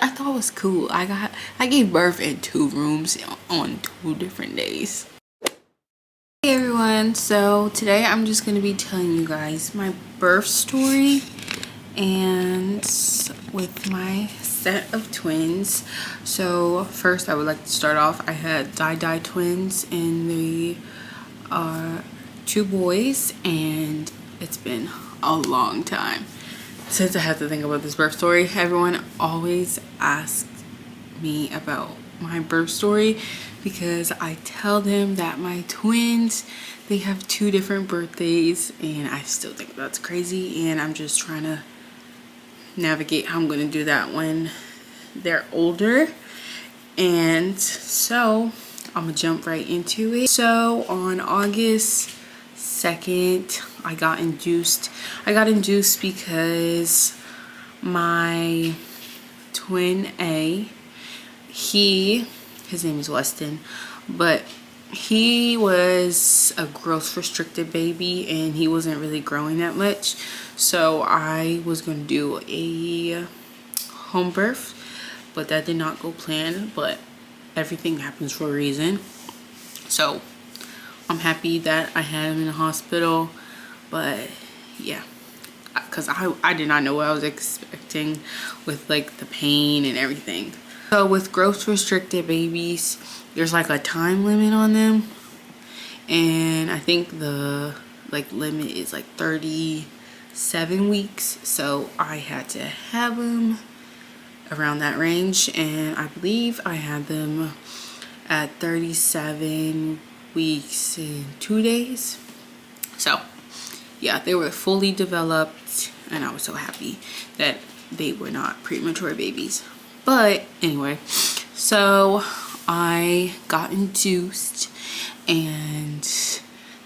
I thought was cool. I gave birth in 2 rooms on 2 different days. Hey everyone, so today I'm just going to be telling you guys my birth story and with my set of twins. So first I would like to start off, I had Di twins and they are 2 boys, and it's been a long time since I had to think about this birth story. Everyone always asks me about my birth story because I tell them that my twins, they have 2 different birthdays, and I still think that's crazy, and I'm just trying to navigate how I'm going to do that when they're older. And so I'm gonna jump right into it. So on August 2nd, I got induced because my twin A, his name is Weston, but he was a growth restricted baby and he wasn't really growing that much. So I was gonna do a home birth, but that did not go planned, but everything happens for a reason. So I'm happy that I had him in the hospital, but yeah, because I did not know what I was expecting with like the pain and everything. So with growth restricted babies, there's like a time limit on them, and I think the limit is like 37 weeks. So I had to have them around that range, and I believe I had them at 37 weeks and 2 days. So yeah, they were fully developed, and I was so happy that they were not premature babies. But anyway, so I got induced, and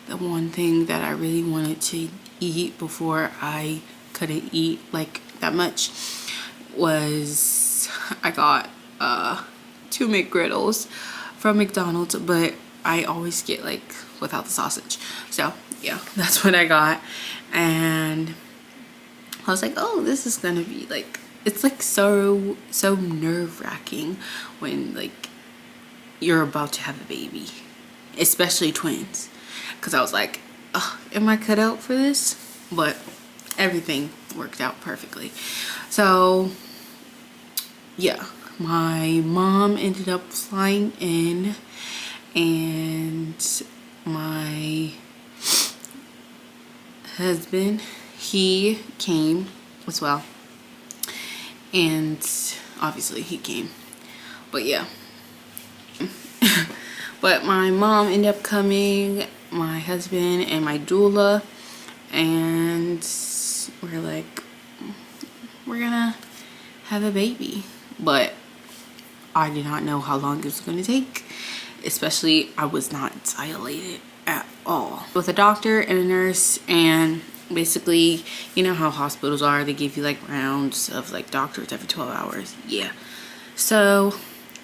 the one thing that I really wanted to eat before I couldn't eat like that much was, I got 2 McGriddles from McDonald's, but I always get like without the sausage. So yeah, that's what I got, and I was like, oh, this is gonna be like, it's like so nerve-wracking when like you're about to have a baby, especially twins, because I was like, oh, am I cut out for this? But everything worked out perfectly. So yeah, my mom ended up flying in, and my husband, he came as well, and obviously he came, but yeah. But my mom ended up coming, my husband, and my doula, and we're like, we're gonna have a baby. But I did not know how long it was going to take, especially I was not dilated at all. With a doctor and a nurse, and basically, you know how hospitals are, they give you like rounds of like doctors every 12 hours. Yeah, so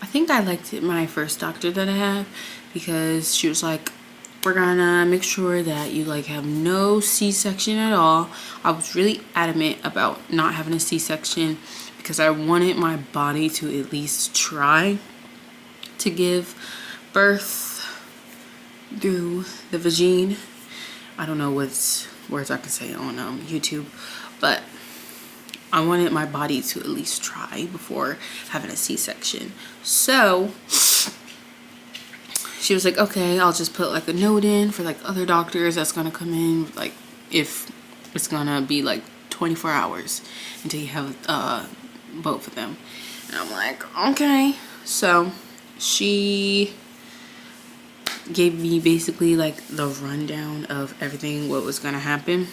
I think I liked it, my first doctor that I had, because she was like, we're gonna make sure that you like have no C-section at all. I was really adamant about not having a C-section because I wanted my body to at least try to give birth through the vagine. I don't know what words I can say on YouTube, but I wanted my body to at least try before having a C-section. So she was like, okay, I'll just put like a note in for like other doctors that's gonna come in, like if it's gonna be like 24 hours until you have both of them. And I'm like, okay. So she gave me basically like the rundown of everything, what was gonna happen,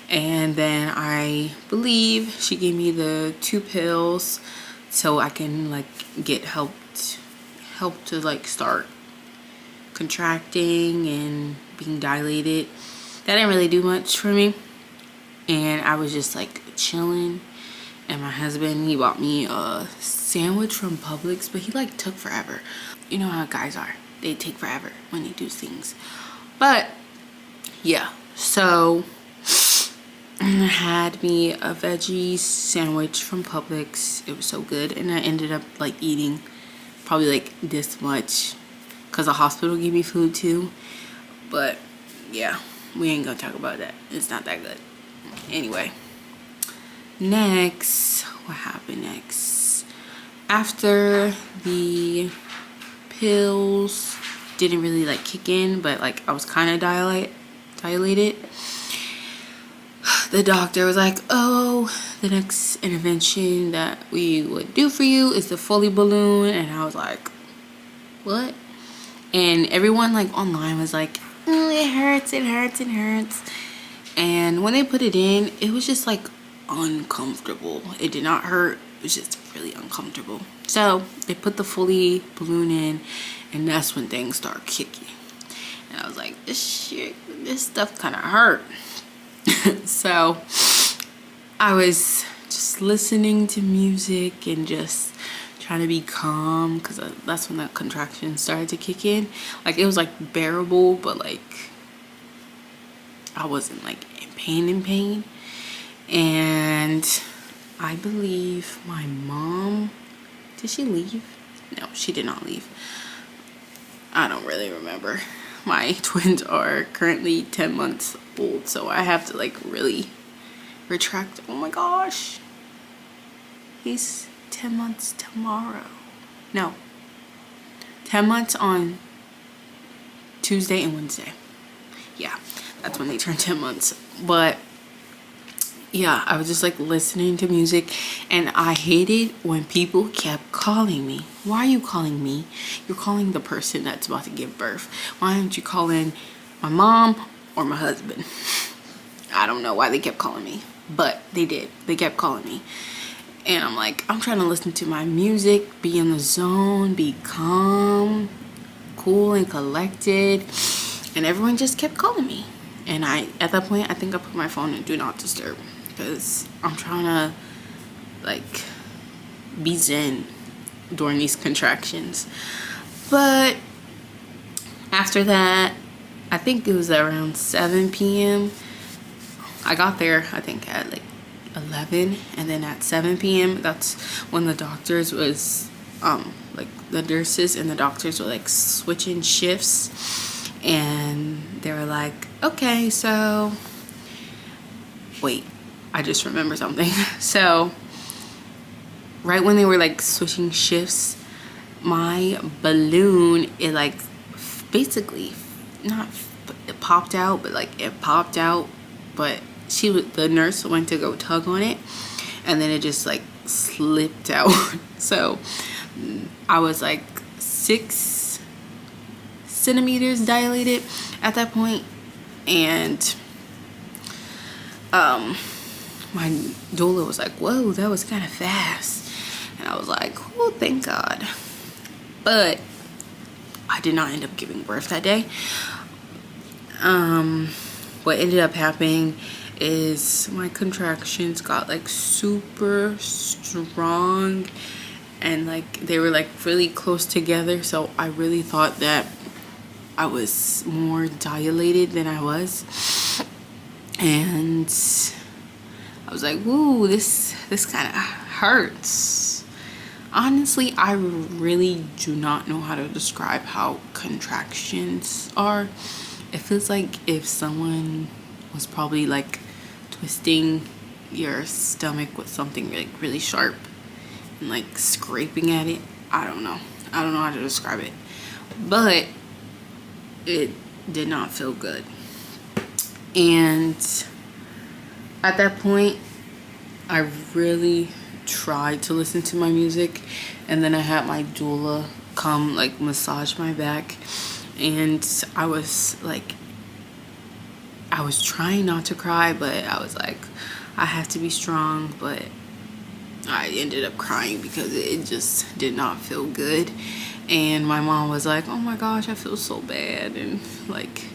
and then I believe she gave me the 2 pills so I can like get help to like start contracting and being dilated. That didn't really do much for me, and I was just like chilling. And my husband, he bought me a sandwich from Publix, but he like took forever. You know how guys are, they take forever when they do things. But yeah, so had me a veggie sandwich from Publix. It was so good, and I ended up like eating probably like this much because the hospital gave me food too. But yeah, we ain't gonna talk about that. It's not that good. Anyway, next, what happened next? After the pills didn't really like kick in, but like I was kind of dilated, the doctor was like, oh, the next intervention that we would do for you is the Foley balloon. And I was like, what? And everyone like online was like, oh, it hurts, it hurts, it hurts. And when they put it in, it was just like uncomfortable. It did not hurt, it was just really uncomfortable. So they put the Foley balloon in, and that's when things start kicking. And I was like, this stuff kind of hurt. So I was just listening to music and just trying to be calm, because that's when the contractions started to kick in. Like it was like bearable, but like I wasn't like in pain. And I believe my mom, did she leave? No, she did not leave. I don't really remember. My twins are currently 10 months old, so I have to like really retract. Oh my gosh, he's 10 months tomorrow. No, 10 months on Tuesday and Wednesday. Yeah, that's when they turn 10 months. But yeah, I was just like listening to music, and I hated when people kept calling me. Why are you calling me? You're calling the person that's about to give birth. Why aren't you calling my mom or my husband? I don't know why they kept calling me, but they did. They kept calling me. And I'm like, I'm trying to listen to my music, be in the zone, be calm, cool and collected. And everyone just kept calling me. And at that point, I think I put my phone in do not disturb, because I'm trying to like be zen during these contractions. But after that, I think it was around 7 p.m. I got there, I think at like 11, and then at 7 p.m. that's when the doctors was like the nurses and the doctors were like switching shifts, and they were like, okay, so wait, I just remember something. So right when they were like switching shifts, my balloon, it like basically not it popped out, but like it popped out, but the nurse went to go tug on it, and then it just like slipped out. So I was like 6 centimeters dilated at that point, and my doula was like, whoa, that was kind of fast. And I was like, oh, thank God. But I did not end up giving birth that day. What ended up happening is my contractions got like super strong, and like they were like really close together. So I really thought that I was more dilated than I was. And I was like, woo, this kind of hurts. Honestly, I really do not know how to describe how contractions are. It feels like if someone was probably like twisting your stomach with something like really sharp and like scraping at it. I don't know how to describe it, but it did not feel good. And at that point, I really tried to listen to my music, and then I had my doula come like massage my back, and I was trying not to cry, but I was like, I have to be strong. But I ended up crying because it just did not feel good. And my mom was like, oh my gosh, I feel so bad, and like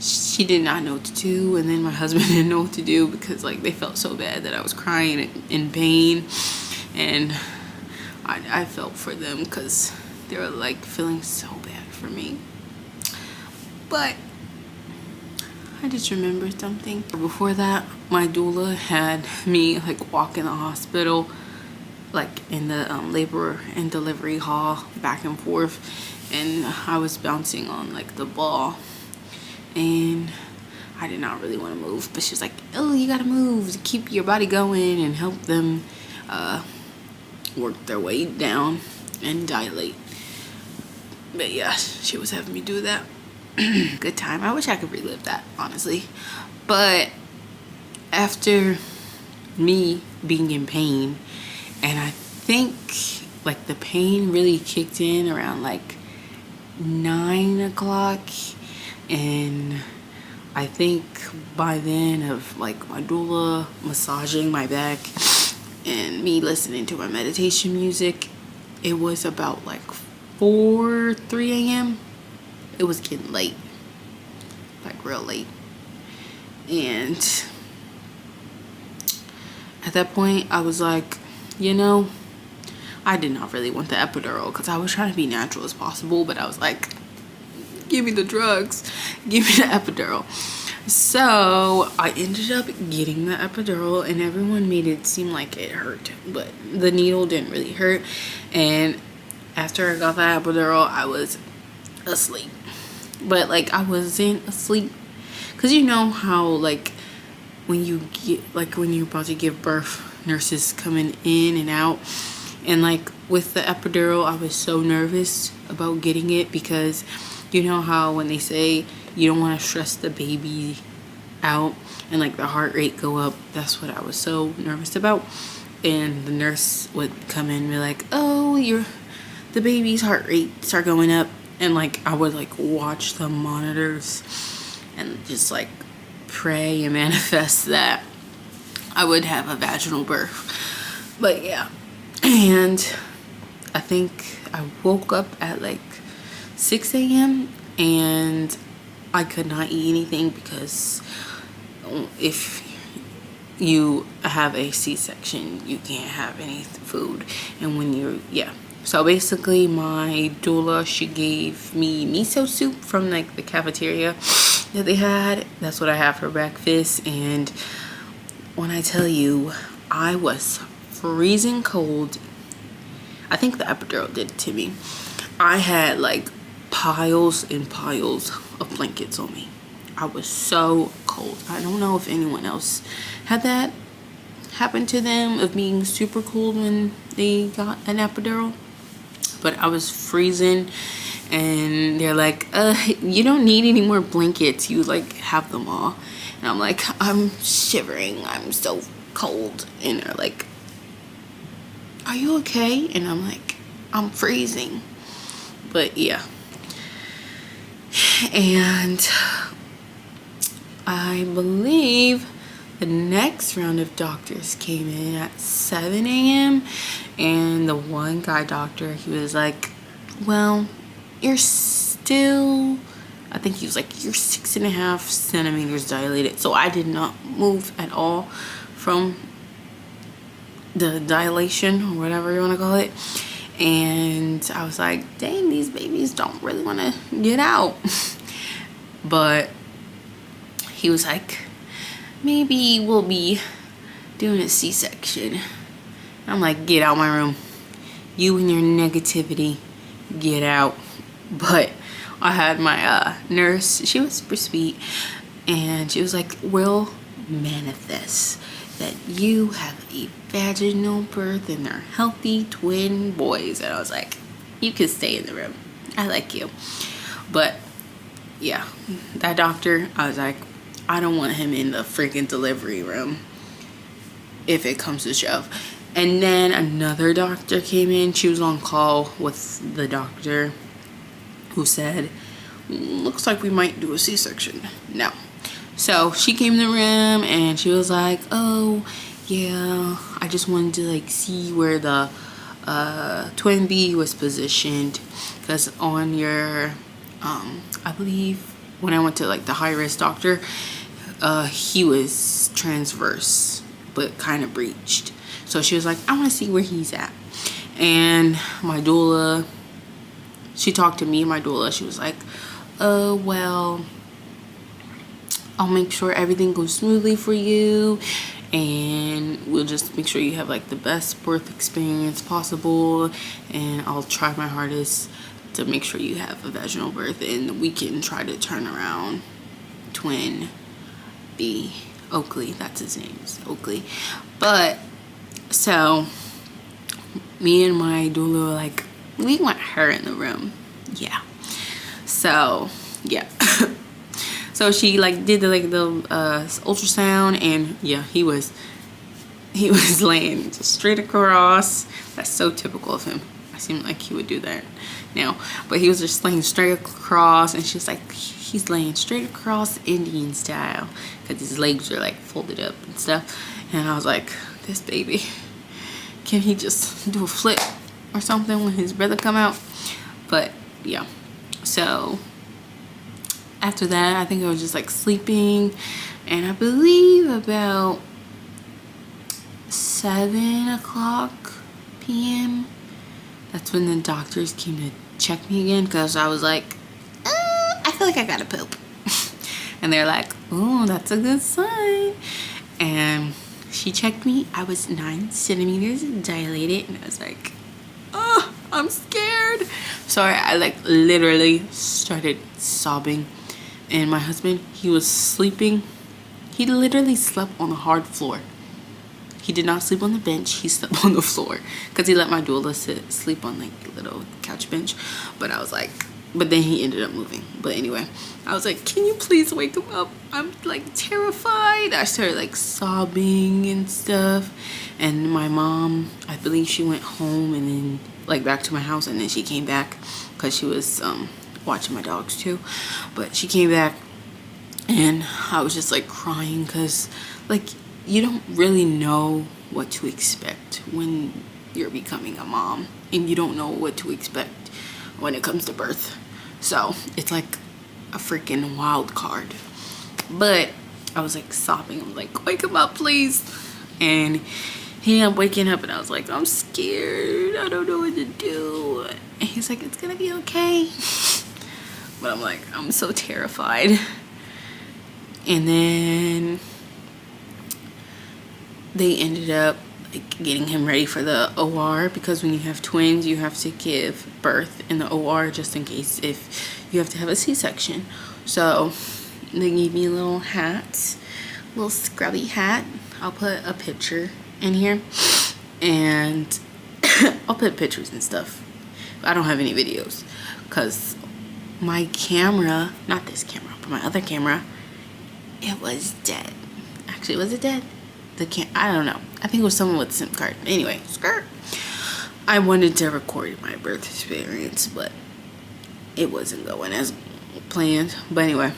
she did not know what to do. And then my husband didn't know what to do, because like they felt so bad that I was crying in pain. And I felt for them, because they were like feeling so bad for me. But I just remembered something. Before that, my doula had me like walk in the hospital, like in the labor and delivery hall, back and forth, and I was bouncing on like the ball, and I did not really want to move, but she was like, oh, you gotta move to keep your body going and help them work their way down and dilate. But yeah, she was having me do that. Good time. I wish I could relive that, honestly. But after me being in pain, and I think like the pain really kicked in around like 9 o'clock, and I think by then of like my doula massaging my back and me listening to my meditation music, it was about like 3 a.m. It was getting late, like real late. And at that point I was like, you know, I did not really want the epidural because I was trying to be natural as possible, but I was like, give me the drugs, give me the epidural. So I ended up getting the epidural, and everyone made it seem like it hurt, but the needle didn't really hurt. And after I got the epidural, I was asleep. But like I wasn't asleep, because you know how like when you get, like when you're about to give birth, nurses coming in and out, and like with the epidural I was so nervous about getting it, because you know how when they say you don't want to stress the baby out and like the heart rate go up, that's what I was so nervous about. And the nurse would come in and be like, oh, the baby's heart rate start going up, and like I would like watch the monitors and just like pray and manifest that I would have a vaginal birth. But yeah, and I think I woke up at like 6 a.m. and I could not eat anything, because if you have a C-section you can't have any food. And when you're, yeah, so basically my doula, she gave me miso soup from like the cafeteria that they had. That's what I had for breakfast. And when I tell you, I was freezing cold. I think the epidural did it to me. I had like piles and piles of blankets on me. I was so cold. I don't know if anyone else had that happen to them, of being super cold when they got an epidural, but I was freezing. And they're like, you don't need any more blankets, you like have them all. And I'm like, I'm shivering, I'm so cold. And they're like, are you okay? And I'm like, I'm freezing. But yeah, and I believe the next round of doctors came in at 7 a.m. and the one guy doctor, he was like, well, you're still, I think he was like, you're 6.5 centimeters dilated. So I did not move at all from the dilation, or whatever you want to call it. And I was like, dang, these babies don't really want to get out. But he was like, maybe we'll be doing a C-section. I'm like, get out my room, you and your negativity, get out. But I had my nurse, she was super sweet, and she was like, we'll manifest that you have a vaginal birth and they're healthy twin boys. And I was like, you can stay in the room, I like you. But yeah, that doctor, I was like, I don't want him in the freaking delivery room if it comes to shove. And then another doctor came in. She was on call with the doctor who said, looks like we might do a C-section now. So she came in the room and she was like, oh yeah, I just wanted to like see where the twin B was positioned, because on your I believe when I went to like the high risk doctor, he was transverse but kind of breached. So she was like, I want to see where he's at. And my doula, she talked to me and my doula. She was like, oh well, I'll make sure everything goes smoothly for you, and we'll just make sure you have like the best birth experience possible, and I'll try my hardest to make sure you have a vaginal birth, and we can try to turn around twin B. Oakley, that's his name, is Oakley. But so me and my doula were like, we want her in the room. Yeah. So yeah. So she like did the ultrasound, and yeah, he was laying straight across. That's so typical of him. I seem like he would do that now, but he was just laying straight across, and she's like, he's laying straight across Indian style, because his legs are like folded up and stuff. And I was like, this baby, can he just do a flip or something when his brother come out? But yeah, so after that, I think I was just like sleeping, and I believe about 7:00 p.m. that's when the doctors came to check me again, because I was like, I feel like I gotta poop. And they're like, oh, that's a good sign. And she checked me. I was 9 centimeters dilated, and I was like, oh, I'm scared. So I like literally started sobbing. And my husband, he was sleeping. He literally slept on the hard floor. He did not sleep on the bench. He slept on the floor, because he let my doula sleep on like a little couch bench. But I was like, but then he ended up moving. But anyway, I was like, can you please wake him up? I'm like terrified. I started like sobbing and stuff. And my mom, I believe she went home and then like back to my house, and then she came back because she was watching my dogs too. But she came back, and I was just like crying, because like you don't really know what to expect when you're becoming a mom, and you don't know what to expect when it comes to birth. So it's like a freaking wild card. But I was like sobbing. I'm like, wake him up, please. And he ended up waking up, and I was like, I'm scared. I don't know what to do. And he's like, it's gonna be okay. But I'm like, I'm so terrified. And then they ended up like getting him ready for the OR, because when you have twins, you have to give birth in the OR just in case if you have to have a C-section. So they gave me a little hat, little scrubby hat. I'll put a picture in here, and I'll put pictures and stuff. I don't have any videos because my camera, not this camera, but my other camera, it was dead. Actually, was it dead? I don't know. I think it was someone with a SIM card. Anyway, skirt. I wanted to record my birth experience, but it wasn't going as planned. But anyway,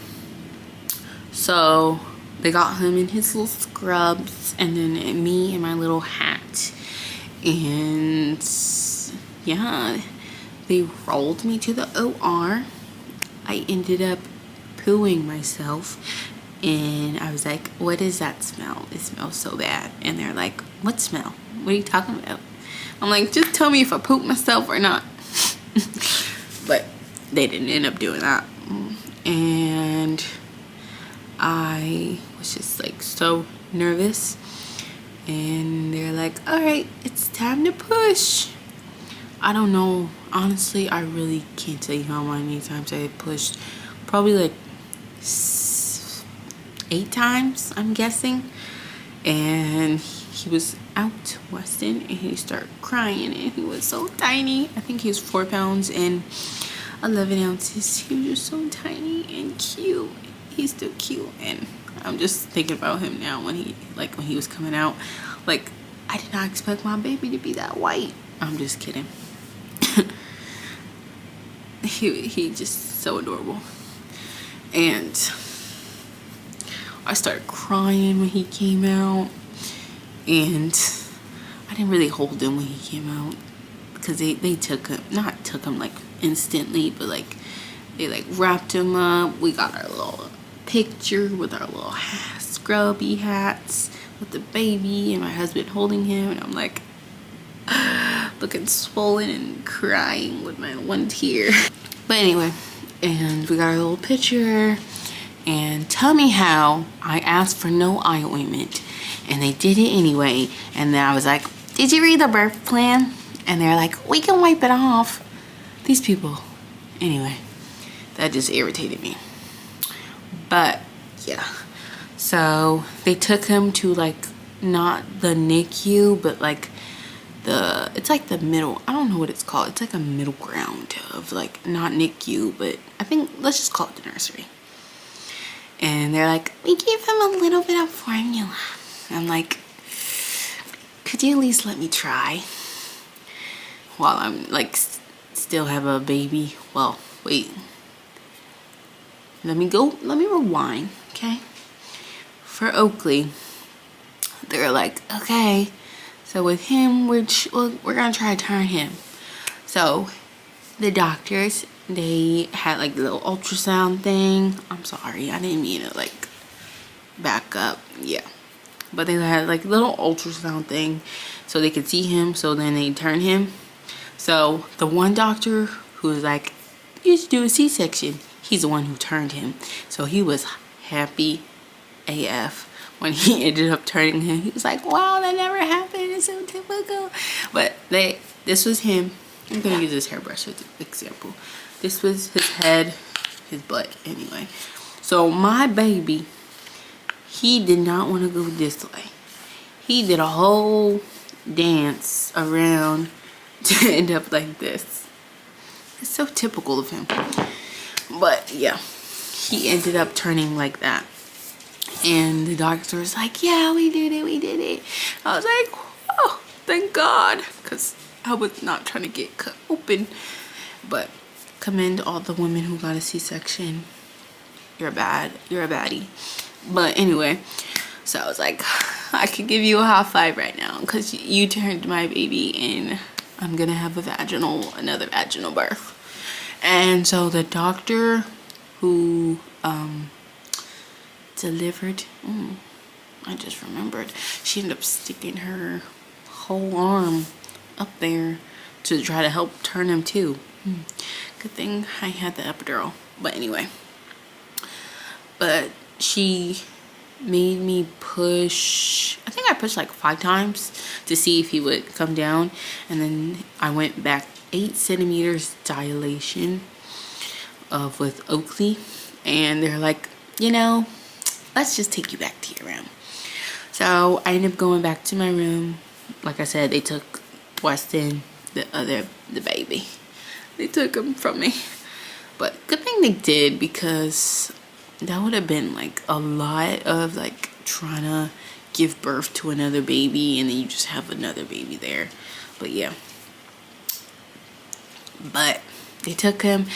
so they got him in his little scrubs, and then me in my little hat, and yeah, they rolled me to the OR. I ended up pooing myself, and I was like, what is that smell? It smells so bad. And they're like, what smell? What are you talking about? I'm like, just tell me if I poop myself or not. But they didn't end up doing that. And I was just like so nervous. And they're like, all right, it's time to push. I don't know. Honestly, I really can't tell you how many times I pushed. Probably like 8 times, I'm guessing. And he was out, Weston, and he started crying, and he was so tiny. I think he was 4 pounds and 11 ounces. He was just so tiny and cute. He's still cute, and I'm just thinking about him now when he was coming out. Like, I did not expect my baby to be that white. I'm just kidding. he just so adorable. And I started crying when he came out, and I didn't really hold him when he came out, because they took him like instantly, but like they like wrapped him up. We got our little picture with our little scrubby hats with the baby and my husband holding him, and I'm like looking swollen and crying with my one tear. But anyway, and we got our little picture, And tell me how I asked for no eye ointment and they did it anyway. And then I was like, did you read the birth plan? And they're like, we can wipe it off. These people. Anyway, that just irritated me. But yeah, so they took him to like not the NICU, but like it's like the middle, I don't know what it's called. It's like a middle ground of like not NICU, but I think let's just call it the nursery. And they're like, we gave him a little bit of formula. I'm like, could you at least let me try while I'm like still have a baby? Well, wait, let me rewind. Okay, for Oakley, they're like, okay, so with him we're gonna try to turn him. So the doctors, they had like the little ultrasound thing. I'm sorry, I didn't mean to like back up. Yeah, but they had like little ultrasound thing so they could see him, so then they turn him. So the one doctor who was like, you should do a C-section, he's the one who turned him. So he was happy AF when he ended up turning him. He was like, wow, that never happened, it's so typical. But this was him. I'm gonna use this hairbrush as an example. This was his head, his butt, anyway. So my baby, he did not want to go this way. He did a whole dance around to end up like this. It's so typical of him. But yeah, he ended up turning like that. And the doctor was like, yeah, we did it. I was like, oh, thank God. Because I was not trying to get cut open. But commend all the women who got a C-section. You're a baddie. But anyway, so I was like, I could give you a high five right now because you turned my baby and I'm gonna have another vaginal birth. And so the doctor who delivered, I just remembered, she ended up sticking her whole arm up there to try to help turn him too. Good thing I had the epidural. But anyway, but she made me push, I think I pushed like 5 times to see if he would come down, and then I went back 8 centimeters dilation with Oakley, and they're like, you know, let's just take you back to your room. So I ended up going back to my room. Like I said, they took Weston, the baby, they took him from me. But good thing they did, because that would have been like a lot of like trying to give birth to another baby and then you just have another baby there. But yeah, but they took him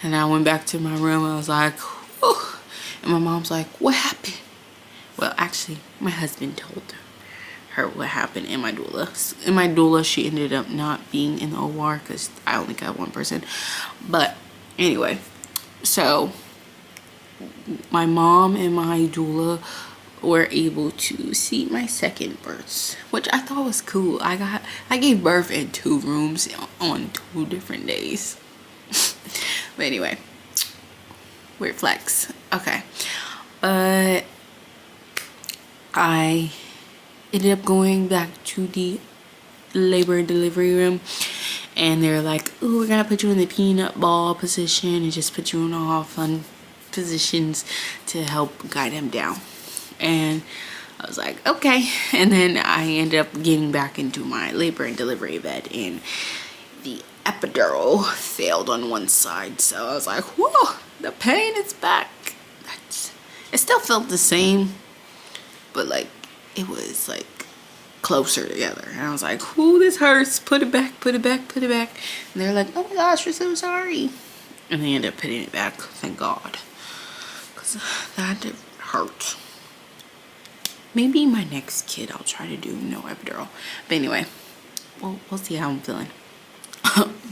and I went back to my room. I was like, whew. And my mom's like, what happened? Well, actually my husband told her what happened. And my doula, she ended up not being in the OR because I only got one person. But anyway, so my mom and my doula were able to see my second birth, which I thought was cool. I gave birth in 2 rooms on 2 different days. But anyway, weird flex. Okay, but I ended up going back to the labor and delivery room, and they're like, "Ooh, we're gonna put you in the peanut ball position and just put you in all fun positions to help guide him down." And I was like, okay. And then I ended up getting back into my labor and delivery bed, and the epidural failed on one side. So I was like, whoa, the pain is back. It still felt the same, but like it was like closer together. And I was like, ooh, this hurts. Put it back, put it back, put it back. And they're like, oh my gosh, we're so sorry. And they ended up putting it back, thank God, because that hurt. Maybe my next kid I'll try to do no epidural. But anyway, we'll see how I'm feeling.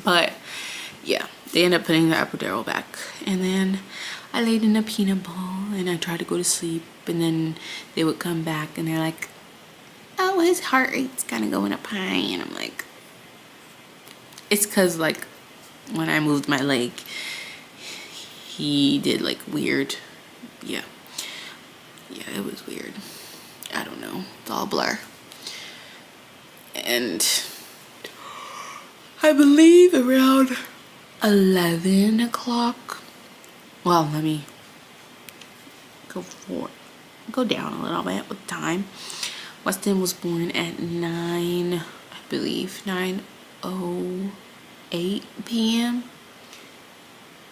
But yeah, they end up putting the epidural back, and then I laid in a peanut ball and I tried to go to sleep, and then they would come back and they're like, oh, his heart rate's kind of going up high. And I'm like, it's because like when I moved my leg, he did like weird yeah, it was weird. I don't know, it's all blur. And I believe around 11 o'clock, well, let me go down a little bit with time. Weston was born at 9, I believe 9:08 p.m.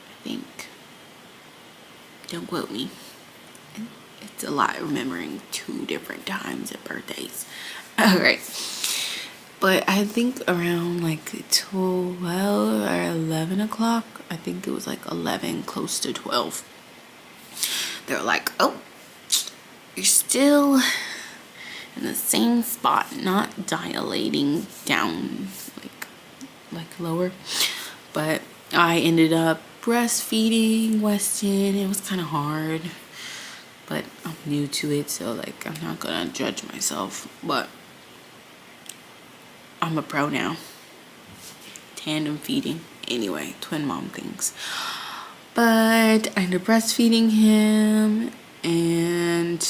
I think. Don't quote me. It's a lot remembering 2 different times at birthdays. Alright. But I think around like 12 or 11 o'clock, I think it was like 11, close to 12. They were like, oh, you're still in the same spot, not dilating down like lower. But I ended up breastfeeding Weston. It was kind of hard, but I'm new to it, so like I'm not gonna judge myself. But I'm a pro now. Tandem feeding, anyway, twin mom things. But I ended up breastfeeding him, and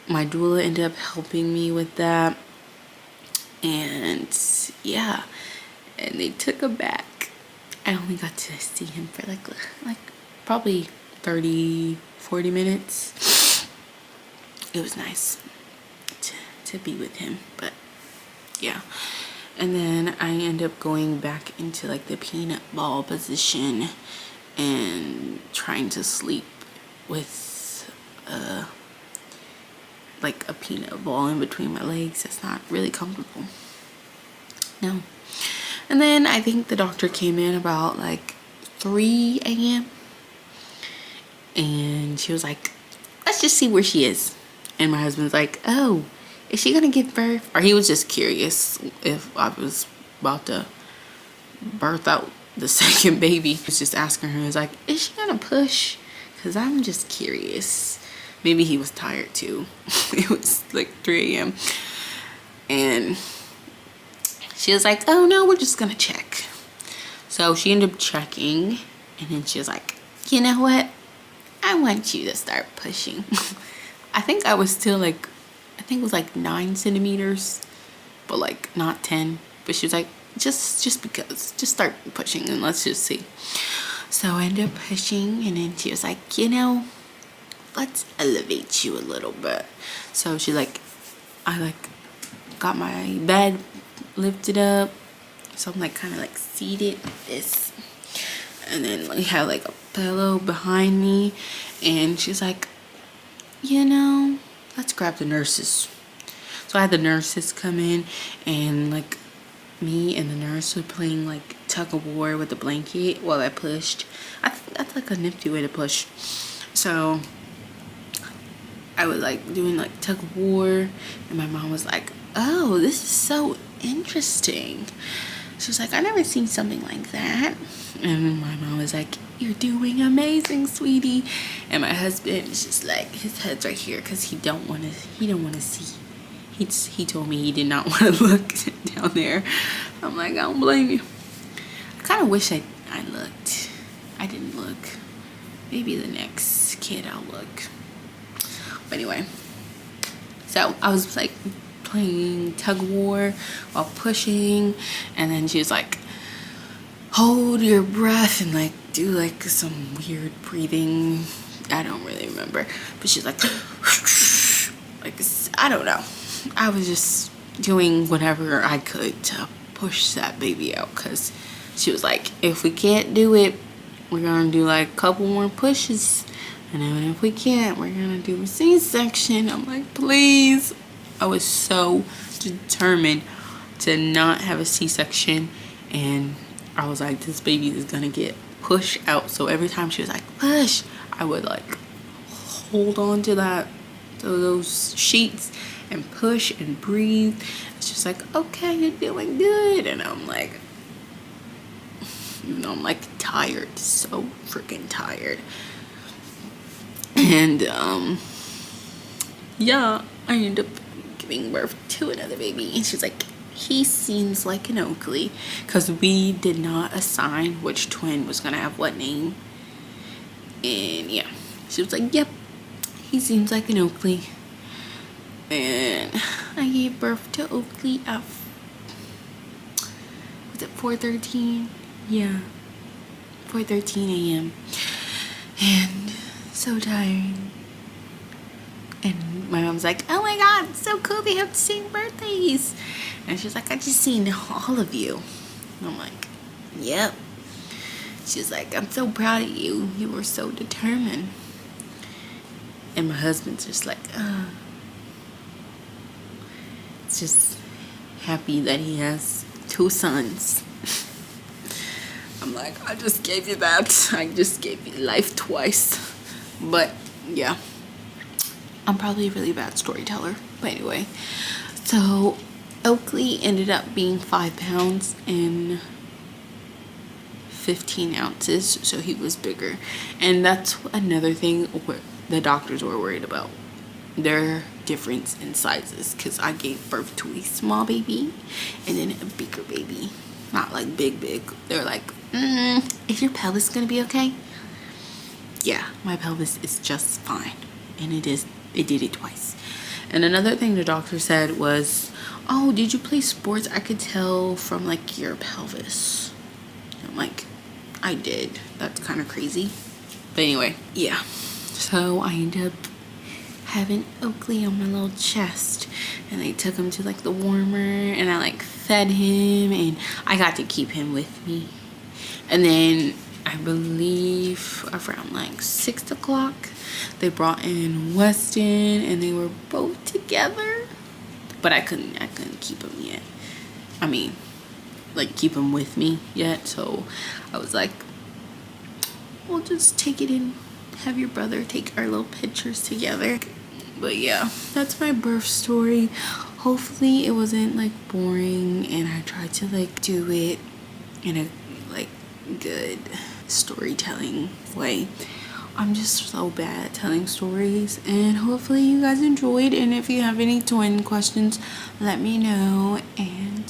my doula ended up helping me with that. And yeah, and they took him back. I only got to see him for like probably 30-40 minutes. It was nice to be with him, but yeah. And then I end up going back into like the peanut ball position and trying to sleep with like a peanut ball in between my legs. That's not really comfortable. No. And then I think the doctor came in about like 3 a.m. and she was like, let's just see where she is. And my husband's like, oh, is she gonna give birth? Or he was just curious if I was about to birth out the second baby. He was just asking her, he was like, is she gonna push? Because I'm just curious. Maybe he was tired too. It was like 3 a.m. And she was like, oh no, we're just gonna check. So she ended up checking, and then she was like, you know what? I want you to start pushing. I think I was still like, I think it was like 9 centimeters, but like not 10. But she was like, just because, just start pushing and let's just see. So I ended up pushing, and then she was like, you know, let's elevate you a little bit. So she like, I like got my bed lifted up, so I'm like kind of like seated like this, and then we have like a pillow behind me, and she's like, you know, let's grab the nurses. So I had the nurses come in, and like me and the nurse were playing like tug of war with the blanket while I pushed. I think that's like a nifty way to push. So I was like doing like tug of war, and my mom was like, oh, this is so interesting. She was like, I never seen something like that. And my mom was like, you're doing amazing, sweetie. And my husband is just like, his head's right here because he don't want to see. He told me he did not want to look down there. I'm like, I don't blame you. I kind of wish I looked. I didn't look. Maybe the next kid I'll look. But anyway, so I was like playing tug of war while pushing, and then she was like, hold your breath and like do like some weird breathing. I don't really remember, but she's like I don't know. I was just doing whatever I could to push that baby out, because she was like, if we can't do it, we're gonna do like a couple more pushes, and then if we can't, we're gonna do a C-section. I'm like, please. I was so determined to not have a C-section, and I was like, this baby is gonna get pushed out. So every time she was like, push, I would like hold on to those sheets and push and breathe. It's just like, okay, you're doing good. And I'm like, even though I'm like tired, so freaking tired. And yeah, I ended up giving birth to another baby, and she's like, he seems like an Oakley, because we did not assign which twin was gonna have what name. And yeah, She was like, yep, he seems like an Oakley. And I gave birth to Oakley at, was it 4:13? Yeah, 4:13 a.m. And so tired. And my mom's like, oh my god, it's so cool they have the same birthdays. And she's like, I just seen all of you. And I'm like, yep. She's like, I'm so proud of you. You were so determined. And my husband's just like, it's just happy that he has 2 sons. I'm like, I just gave you that. I just gave you life twice. But yeah, I'm probably a really bad storyteller. But anyway, so Oakley ended up being 5 pounds and 15 ounces. So he was bigger. And that's another thing where the doctors were worried about. Their difference in sizes, because I gave birth to a small baby and then a bigger baby. Not like big. They're like, is your pelvis gonna be okay? Yeah, my pelvis is just fine. And it did it twice. And another thing the doctor said was, oh, did you play sports? I could tell from like your pelvis. I'm like, I did. That's kind of crazy. But anyway, yeah. So I ended up having Oakley on my little chest, and they took him to like the warmer, and I like fed him, and I got to keep him with me. And then I believe around like 6 o'clock they brought in Weston, and they were both together, but I couldn't keep him yet. I mean, like keep him with me yet. So I was like, we'll just take it in, have your brother take our little pictures together. But yeah, that's my birth story. Hopefully it wasn't like boring, and I tried to like do it in a like good storytelling way. I'm just so bad at telling stories, and hopefully you guys enjoyed. And if you have any twin questions, let me know. And